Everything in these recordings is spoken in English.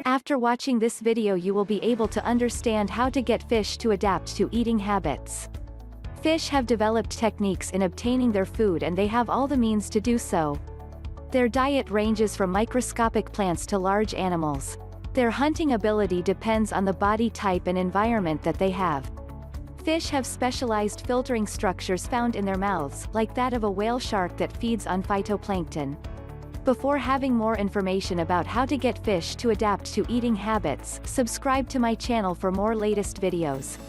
After watching this video you will be able to understand how to get fish to adapt to eating habits. Fish have developed techniques in obtaining their food and they have all the means to do so. Their diet ranges from microscopic plants to large animals. Their hunting ability depends on the body type and environment that they have. Fish have specialized filtering structures found in their mouths, like that of a whale shark that feeds on phytoplankton. Before having more information about how to get fish to adapt to eating habits, subscribe to my channel for more latest videos.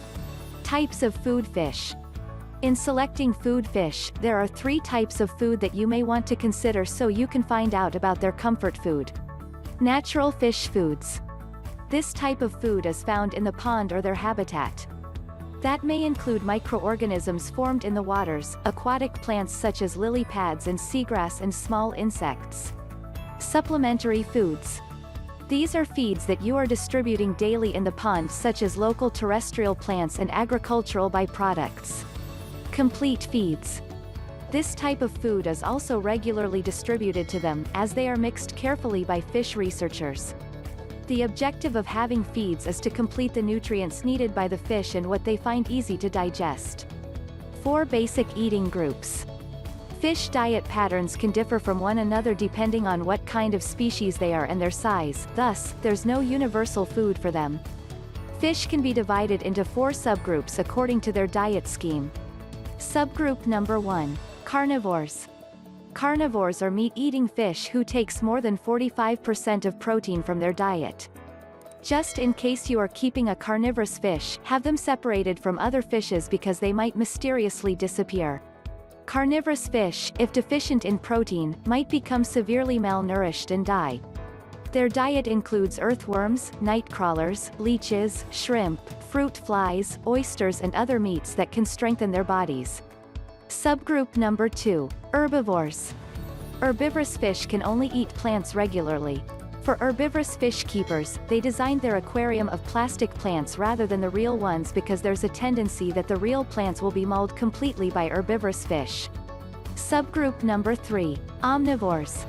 Types of food fish. In selecting food fish, there are 3 types of food that you may want to consider so you can find out about their comfort food. Natural fish foods. This type of food is found in the pond or their habitat. That may include microorganisms formed in the waters, aquatic plants such as lily pads and seagrass and small insects. Supplementary foods. These are feeds that you are distributing daily in the pond such as local terrestrial plants and agricultural byproducts. Complete feeds. This type of food is also regularly distributed to them, as they are mixed carefully by fish researchers. The objective of having feeds is to complete the nutrients needed by the fish and what they find easy to digest. 4 basic eating groups. Fish diet patterns can differ from one another depending on what kind of species they are and their size, thus, there's no universal food for them. Fish can be divided into 4 subgroups according to their diet scheme. Subgroup number 1. Carnivores. Carnivores are meat-eating fish who takes more than 45% of protein from their diet. Just in case you are keeping a carnivorous fish, have them separated from other fishes because they might mysteriously disappear. Carnivorous fish, if deficient in protein, might become severely malnourished and die. Their diet includes earthworms, nightcrawlers, leeches, shrimp, fruit flies, oysters and other meats that can strengthen their bodies. Subgroup number 2. Herbivores. Herbivorous fish can only eat plants regularly. For herbivorous fish keepers, they designed their aquarium of plastic plants rather than the real ones because there's a tendency that the real plants will be mauled completely by herbivorous fish. Subgroup number 3. Omnivores.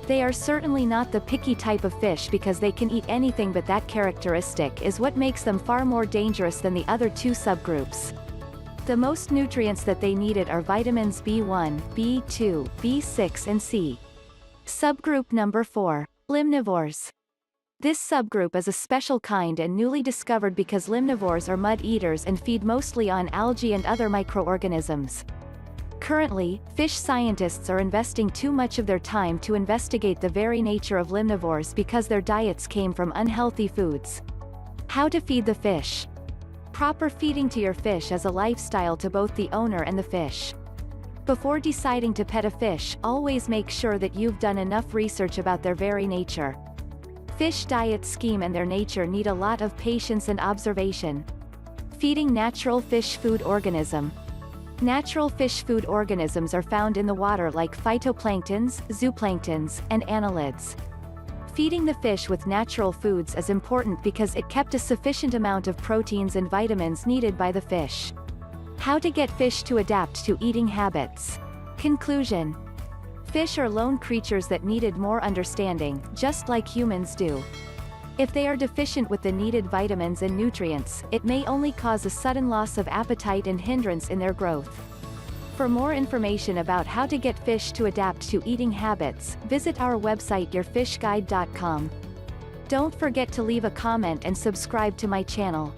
They are certainly not the picky type of fish because they can eat anything, but that characteristic is what makes them far more dangerous than the other 2 subgroups. The most nutrients that they needed are vitamins B1, B2, B6 and C. Subgroup number 4. Limnivores. This subgroup is a special kind and newly discovered because limnivores are mud eaters and feed mostly on algae and other microorganisms. Currently, fish scientists are investing too much of their time to investigate the very nature of limnivores because their diets came from unhealthy foods. How to feed the fish. Proper feeding to your fish is a lifestyle to both the owner and the fish. Before deciding to pet a fish, always make sure that you've done enough research about their very nature. Fish diet scheme and their nature need a lot of patience and observation. Feeding natural fish food organism. Natural fish food organisms are found in the water like phytoplanktons, zooplanktons, and annelids. Feeding the fish with natural foods is important because it kept a sufficient amount of proteins and vitamins needed by the fish. How to get fish to adapt to eating habits. Conclusion. Fish are lone creatures that needed more understanding, just like humans do. If they are deficient with the needed vitamins and nutrients, it may only cause a sudden loss of appetite and hindrance in their growth. For more information about how to get fish to adapt to eating habits, visit our website yourfishguide.com. Don't forget to leave a comment and subscribe to my channel.